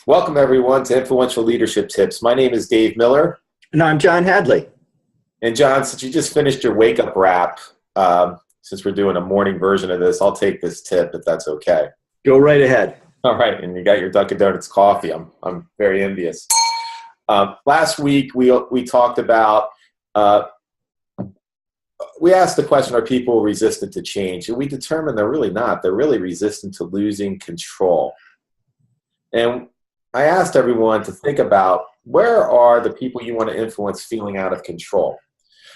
Welcome, everyone, to Influential Leadership Tips. My name is Dave Miller. And I'm John Hadley. And John, since you just finished your wake-up rap, since we're doing a morning version of this, I'll take this tip if that's okay. Go right ahead. All right, and you got your Dunkin' Donuts coffee. I'm very envious. Last week, we talked about, we asked the question, are people resistant to change? And we determined they're really not. They're really resistant to losing control. And I asked everyone to think about where are the people you want to influence feeling out of control.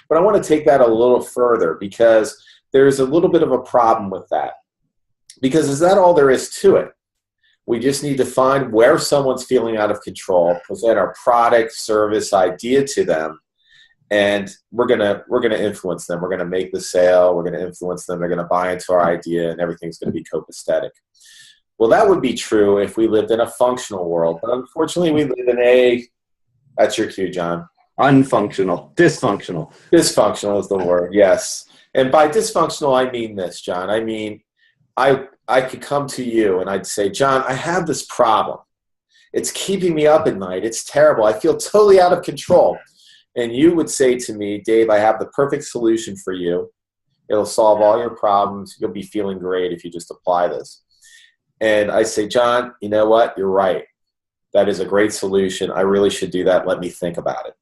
But I want to take that a little further because there's a little bit of a problem with that. Because is that all there is to it? We just need to find where someone's feeling out of control, present our product, service, idea to them, and we're gonna influence them. We're gonna make the sale. We're gonna influence them. They're gonna buy into our idea, and everything's gonna be copacetic. Well, that would be true if we lived in a functional world, but unfortunately, we live in a. That's your cue, John. Unfunctional, dysfunctional. Dysfunctional is the word. Yes, and by dysfunctional, I mean this, John. I mean, I could come to you and I'd say, John, I have this problem. It's keeping me up at night. It's terrible. I feel totally out of control. And you would say to me, Dave, I have the perfect solution for you. It'll solve all your problems. You'll be feeling great if you just apply this. And I say, John, you know what? You're right. That is a great solution. I really should do that. Let me think about it.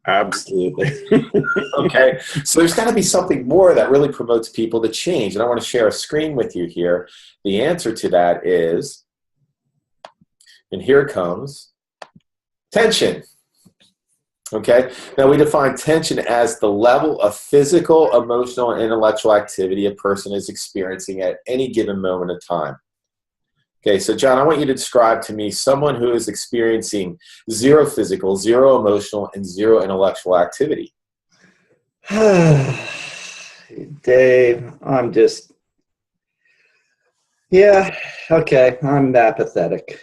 Absolutely. Okay, so there's got to be something more that really promotes people to change. And I want to share a screen with you here. The answer to that is, and here it comes, tension. Okay, now we define tension as the level of physical, emotional, and intellectual activity a person is experiencing at any given moment of time. Okay, so John, I want you to describe to me someone who is experiencing zero physical, zero emotional, and zero intellectual activity. Dave, I'm apathetic.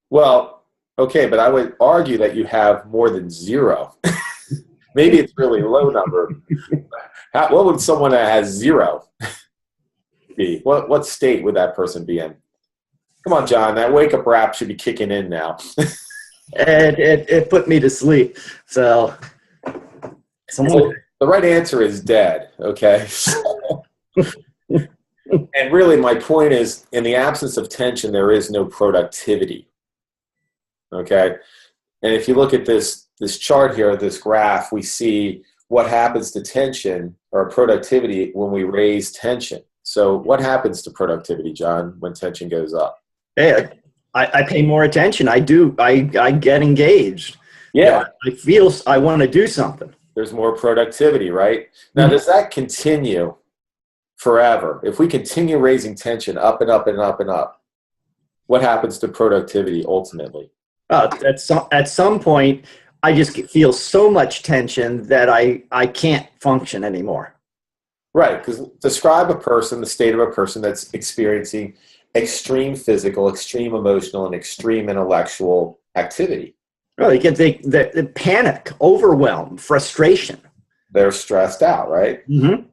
Well, okay, but I would argue that you have more than zero. Maybe it's really a low number. What would someone that has zero be? What state would that person be in? Come on, John, that wake-up rap should be kicking in now. It put me to sleep. So, the right answer is dead, okay? And really, my point is, in the absence of tension, there is no productivity, okay? And if you look at this chart here, this graph, we see what happens to tension or productivity when we raise tension. So what happens to productivity, John, when tension goes up? Hey, I pay more attention. I do. I get engaged. Yeah. I feel I want to do something. There's more productivity, right? Now, does that continue forever? If we continue raising tension up and up and up and up, what happens to productivity ultimately? At some point, I just feel so much tension that I can't function anymore. Right, because describe a person, the state of a person that's experiencing extreme physical, extreme emotional, and extreme intellectual activity. Well, you get the panic, overwhelm, frustration. They're stressed out, right? Mm-hmm.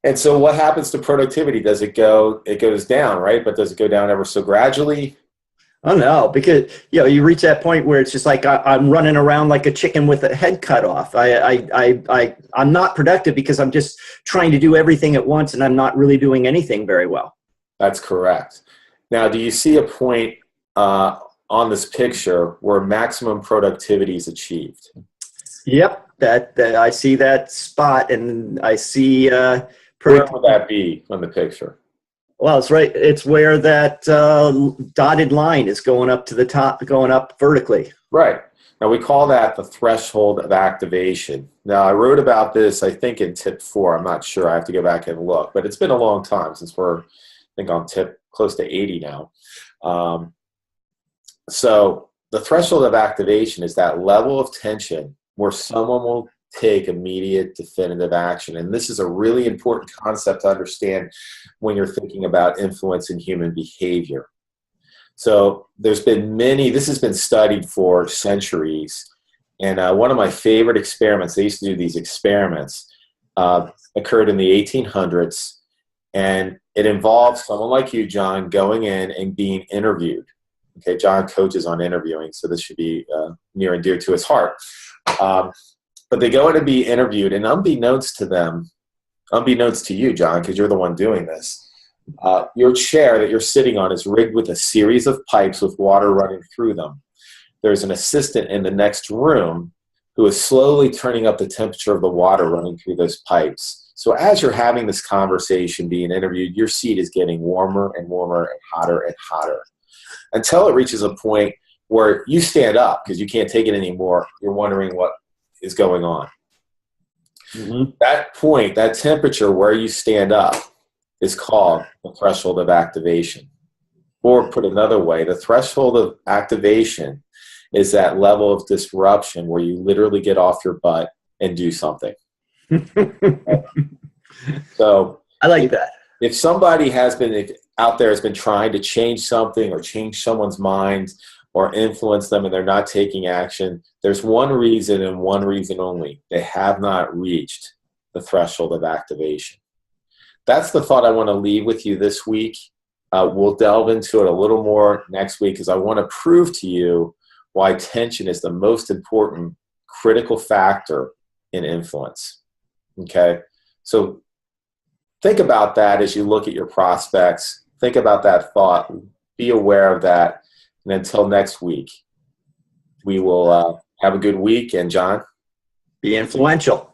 And so what happens to productivity? It goes down, right? But does it go down ever so gradually? Oh, no, because you reach that point where it's just like I'm running around like a chicken with a head cut off. I'm not productive because I'm just trying to do everything at once and I'm not really doing anything very well. That's correct. Now, do you see a point on this picture where maximum productivity is achieved? Yep, that I see that spot, and I see. Where would that be on the picture? Well, it's right. It's where that dotted line is going up to the top, going up vertically. Right. Now, we call that the threshold of activation. Now, I wrote about this, I think, in tip 4. I'm not sure. I have to go back and look. But it's been a long time since we're, I think, on tip close to 80 now. So the threshold of activation is that level of tension where someone will take immediate definitive action. And this is a really important concept to understand when you're thinking about influence in human behavior. So this has been studied for centuries. And one of my favorite experiments, they used to do these experiments, occurred in the 1800s. And it involved someone like you, John, going in and being interviewed. Okay, John coaches on interviewing, so this should be near and dear to his heart. But they go in to be interviewed, and unbeknownst to them, unbeknownst to you, John, because you're the one doing this, your chair that you're sitting on is rigged with a series of pipes with water running through them. There's an assistant in the next room who is slowly turning up the temperature of the water running through those pipes. So as you're having this conversation, being interviewed, your seat is getting warmer and warmer and hotter until it reaches a point where you stand up because you can't take it anymore. You're wondering what is going on. Mm-hmm. That point, that temperature where you stand up is called the threshold of activation. Or put another way, the threshold of activation is that level of disruption where you literally get off your butt and do something. So I like that. If somebody out there has been trying to change something or change someone's mind or influence them and they're not taking action, there's one reason and one reason only. They have not reached the threshold of activation. That's the thought I want to leave with you this week. We'll delve into it a little more next week because I want to prove to you why tension is the most important critical factor in influence. Okay? So think about that as you look at your prospects. Think about that thought. Be aware of that. And until next week, we will have a good week. And John? Be influential.